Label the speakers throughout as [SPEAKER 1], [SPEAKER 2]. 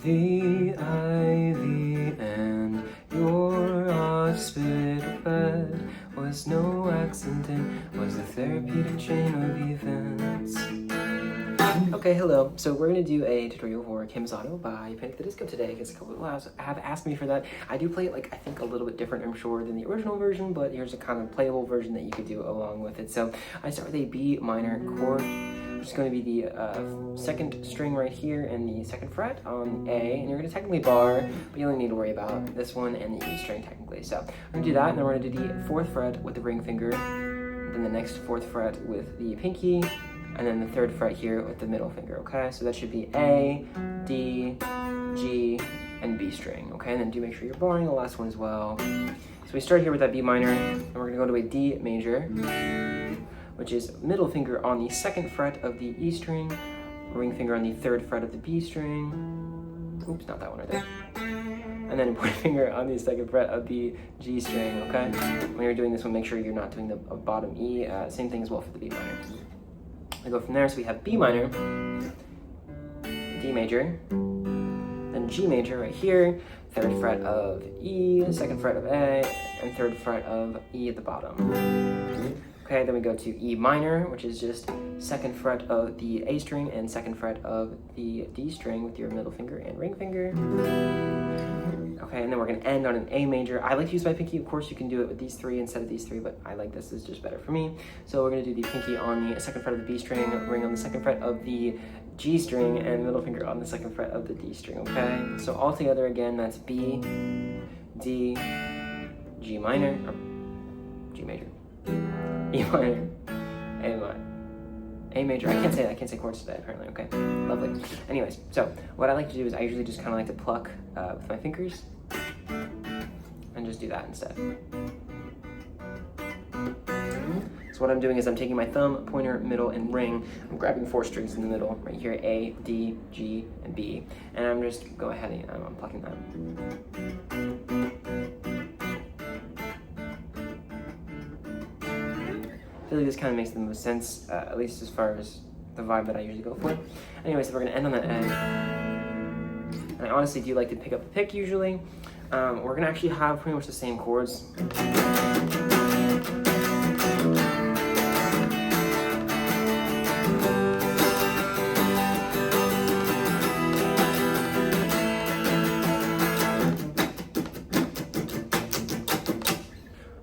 [SPEAKER 1] V-I-V, and your hospital bed was no accident, was a therapeutic chain of events. Okay, hello. So we're going to do a tutorial for Camisado by Panic! At the Disco today, because a couple of labs have asked me for that. I do play it, like, I think a little bit different, I'm sure, than the original version, but here's a kind of playable version that you could do along with it. So I start with a B minor chord, which is going to be the second string right here and the second fret on A, and you're going to technically bar, but you only need to worry about this one and the E string technically. So I'm going to do that, and then we're going to do the fourth fret with the ring finger, then the next fourth fret with the pinky, and then the third fret here with the middle finger, okay? So that should be A, D, G, and B string, okay? And then do make sure you're barring the last one as well. So we start here with that B minor, and we're gonna go to a D major, which is middle finger on the second fret of the E string, ring finger on the third fret of the B string, oops, not that one right there, and then pointer finger on the second fret of the G string, okay? When you're doing this one, make sure you're not doing the bottom E, same thing as well for the B minor. I go from there, so we have B minor, D major, then G major right here, third fret of E, second fret of A, and third fret of E at the bottom. Okay, then we go to E minor, which is just second fret of the A string and second fret of the D string with your middle finger and ring finger. Okay, and then we're gonna end on an A major. I like to use my pinky. Of course, you can do it with these three instead of these three, but I like this. It's just better for me. So we're gonna do the pinky on the second fret of the B string, ring on the second fret of the G string, and middle finger on the second fret of the D string, okay? So all together again, that's B, D, G minor, or G major, E minor, A minor, A major. I can't say chords today apparently, okay? Lovely. Anyways, so what I like to do is I usually just kind of like to pluck with my fingers and just do that instead. So what I'm doing is I'm taking my thumb, pointer, middle, and ring. I'm grabbing four strings in the middle, right here, A, D, G, and B. And I'm just go ahead and I'm plucking that. I feel like this kind of makes the most sense, at least as far as the vibe that I usually go for. Anyways, so we're gonna end on that A. And I honestly do like to pick up the pick usually. We're gonna actually have pretty much the same chords.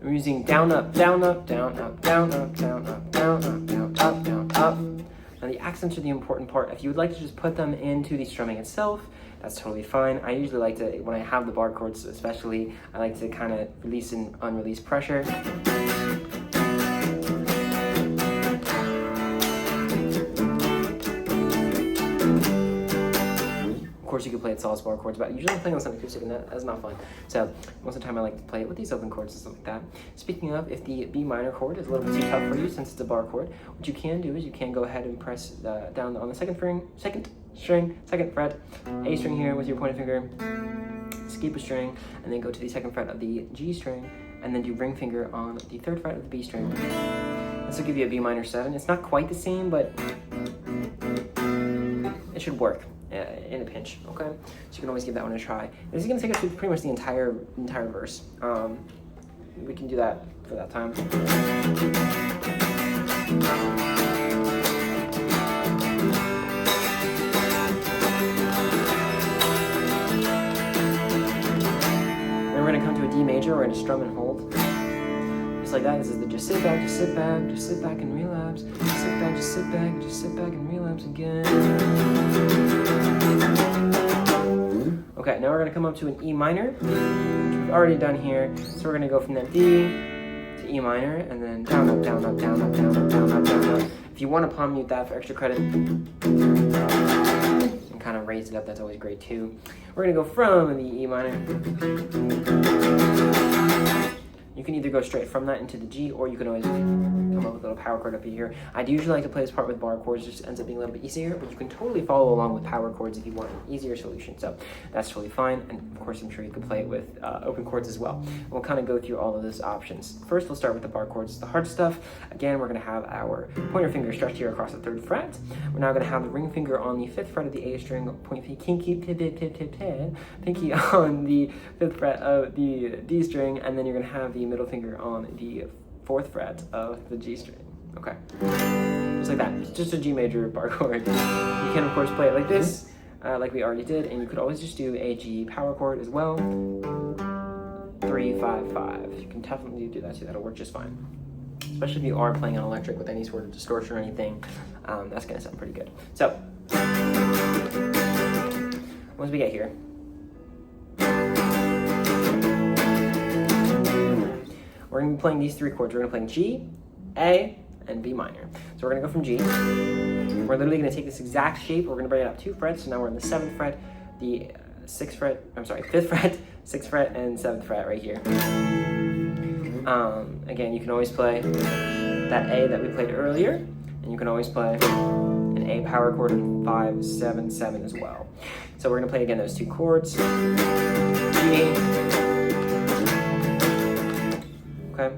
[SPEAKER 1] I'm using down, up, down, up, down, up, down, up, down, up, down, up, down, up, down, up. Now the accents are the important part. If you would like to just put them into the strumming itself, that's totally fine. I usually like to, when I have the bar chords especially, I like to kind of release and unrelease pressure. Of course you can play it solid bar chords, but usually I'm playing on some acoustic and that's not fun. So most of the time I like to play it with these open chords and stuff like that. Speaking of, if the B minor chord is a little bit too tough for you since it's a bar chord, what you can do is you can go ahead and press down on the second string, second fret, A string here with your pointer finger, skip a string, and then go to the second fret of the G string, and then do ring finger on the third fret of the B string. This will give you a B minor 7. It's not quite the same, but it should work in a pinch, okay? So you can always give that one a try. This is gonna take us through pretty much the entire verse. We can do that for that time. Then we're gonna come to a D major. We're gonna strum and hold. Just like that. This is the just sit back, just sit back, just sit back and relapse. Just sit back, just sit back, just sit back and relapse again. Okay, now we're gonna come up to an E minor, which we've already done here. So we're gonna go from that D to E minor, and then down, up, down, up, down, up, down, up, down, up, down, up. If you want to palm mute that for extra credit, and kind of raise it up, that's always great too. We're gonna go from the E minor. You can either go straight from that into the G, or you can always come up with a little power chord up here. I do usually like to play this part with bar chords, just ends up being a little bit easier, but you can totally follow along with power chords if you want an easier solution. So that's totally fine. And of course, I'm sure you can play it with open chords as well. We'll kind of go through all of those options. First, we'll start with the bar chords, the hard stuff. Again, we're going to have our pointer finger stretched here across the 3rd fret. We're now going to have the ring finger on the 5th fret of the A string, pinky on the 5th fret of the D string, and then you're going to have the middle finger on the 4th fret of the G string. Okay, just like that. It's just a G major bar chord. You can of course play it like this, like we already did, and you could always just do a G power chord as well. 3, 5, 5. You can definitely do that too. That'll work just fine. Especially if you are playing on electric with any sort of distortion or anything, that's gonna sound pretty good. So once we get here, we're going to be playing these 3 chords. We're going to play G, A, and B minor. So we're going to go from G. We're literally going to take this exact shape. We're going to bring it up 2 frets. So now we're in the 7th fret, the 5th fret, 6th fret, and 7th fret right here. Again, you can always play that A that we played earlier, and you can always play an A power chord in 5, 7, 7 as well. So we're going to play again those 2 chords. G. Okay.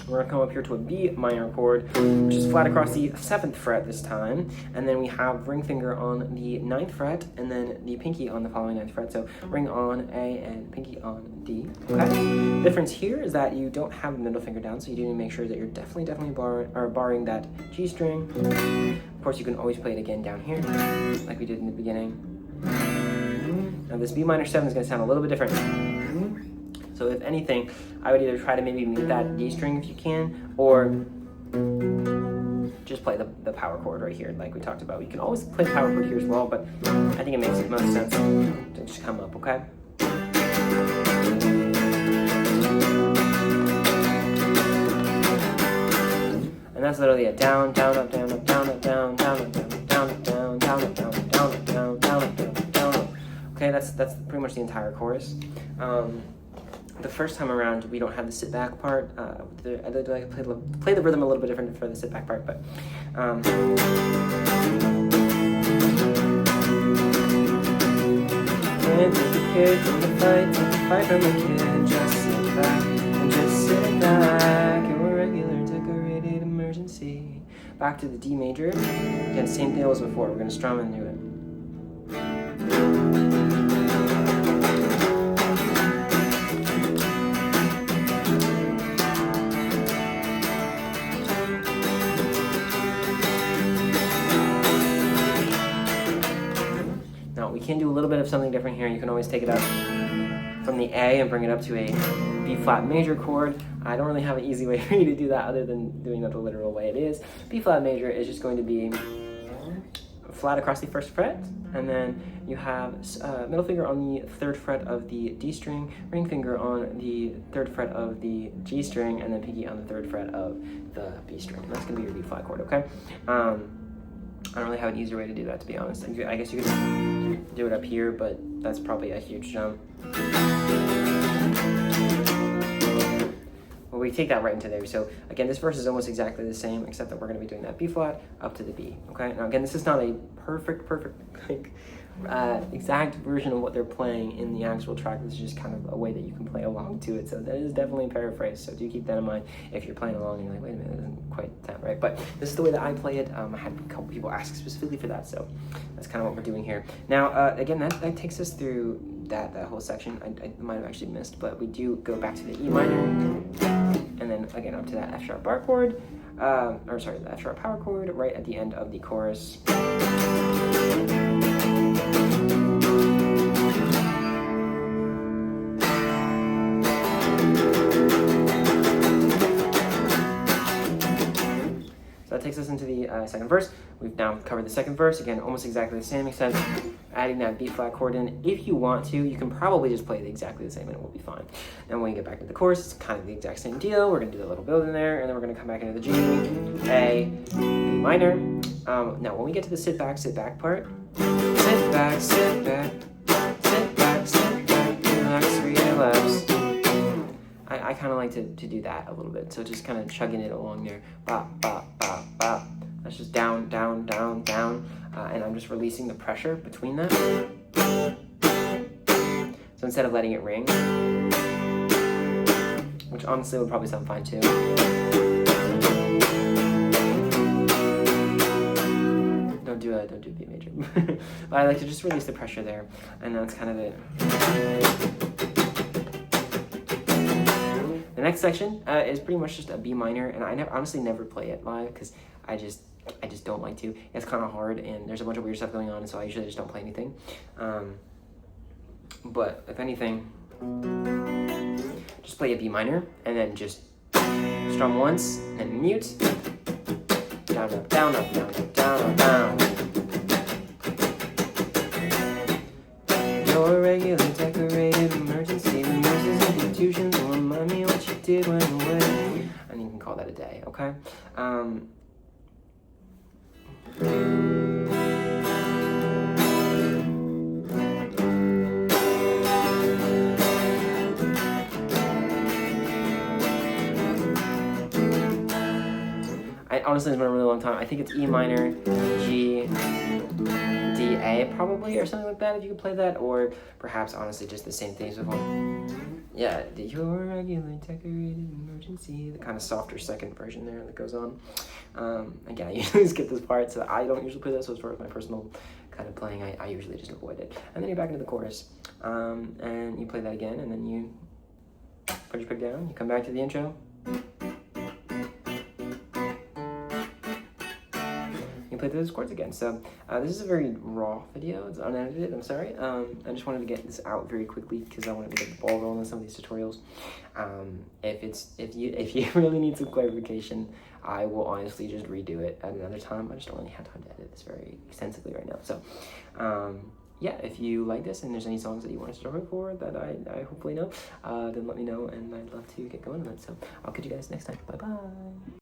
[SPEAKER 1] We're going to come up here to a B minor chord, which is flat across the 7th fret this time, and then we have ring finger on the 9th fret, and then the pinky on the following 9th fret. So ring on A and pinky on D. Okay. The difference here is that you don't have the middle finger down, so you do need to make sure that you're definitely barring that G string. Of course, you can always play it again down here, like we did in the beginning. Now this B minor 7 is going to sound a little bit different. So if anything, I would either try to maybe mute that D string if you can, or just play the power chord right here like we talked about. You can always play the power chord here as well, but I think it makes the most sense to just come up, okay? And that's literally a down, down, up, down, up, down, up, down, down, up, down, down, up, down, down, up, down, down, up, down, down, up, down, down, up. Okay, that's pretty much the entire chorus. The first time around, we don't have the sit back part. I'd like to play the rhythm a little bit different for the sit back part, but and take the kid from the fight, take the fight from the kid, just sit back and just sit back. Your regular decorated emergency. Back to the D major. Again, same deal as before. We're gonna strum and do it. Now, we can do a little bit of something different here. You can always take it up from the A and bring it up to a B flat major chord. I don't really have an easy way for you to do that other than doing that the literal way it is. B flat major is just going to be flat across the 1st fret, and then you have middle finger on the 3rd fret of the D string, ring finger on the 3rd fret of the G string, and then pinky on the 3rd fret of the B string. And that's going to be your B flat chord, okay? I don't really have an easier way to do that, to be honest. I guess you could do it up here, but that's probably a huge jump. Well, we take that right into there. So again, this verse is almost exactly the same, except that we're going to be doing that B flat up to the B. Okay. Now again, this is not a perfect like exact version of what they're playing in the actual track. This is just kind of a way that you can play along to it. So that is definitely a paraphrase. So do keep that in mind if you're playing along and you're like, wait a minute, that isn't quite that right. But this is the way that I play it. I had a couple people ask specifically for that, so that's kind of what we're doing here. Now, again, that takes us through that whole section. I might have actually missed, but we do go back to the E minor, and then again up to that F sharp bar chord, the F sharp power chord right at the end of the chorus. So that takes us into the second verse. We've now covered the second verse. Again, almost exactly the same, except adding that B flat chord in. If you want to, you can probably just play it exactly the same and it will be fine. And when we get back to the chorus, it's kind of the exact same deal. We're going to do a little build in there, and then we're going to come back into the G, A, B minor. Now, when we get to the sit back part, sit back, sit back, sit I kind of like to do that a little bit. So just kind of chugging it along there. Bop, bop, bop, bop. That's just down, down, down, down. And I'm just releasing the pressure between that. So instead of letting it ring, which honestly would probably sound fine too. Don't do B major. But I like to just release the pressure there, and that's kind of it. The next section is pretty much just a B minor, and I honestly never play it live because I just don't like to. It's kind of hard, and there's a bunch of weird stuff going on, so I usually just don't play anything. But if anything, just play a B minor, and then just strum once, and then mute. Down, up, down, up, down, up, down, up, down. You're a regular decorated emergency. The nurses and institutions will remind me what you did when away. And you can call that a day, okay? Honestly, it's been a really long time. I think it's E minor, G, D, A probably, or something like that, if you could play that, or perhaps honestly just the same things before. Yeah, your regular decorated emergency, the kind of softer second version there that goes on. Again, I usually skip this part, so I don't usually play this, so as far as my personal kind of playing, I usually just avoid it. And then you're back into the chorus, and you play that again, and then you put your pick down, you come back to the intro. Play those chords again. So this is a very raw video. It's unedited. I'm sorry. I just wanted to get this out very quickly because I wanted to get the ball rolling on some of these tutorials. If you really need some clarification, I will honestly just redo it at another time. I just don't really have time to edit this very extensively right now. So yeah, if you like this and there's any songs that you want to start for that I hopefully know, then let me know, and I'd love to get going on it. So I'll catch you guys next time. Bye bye.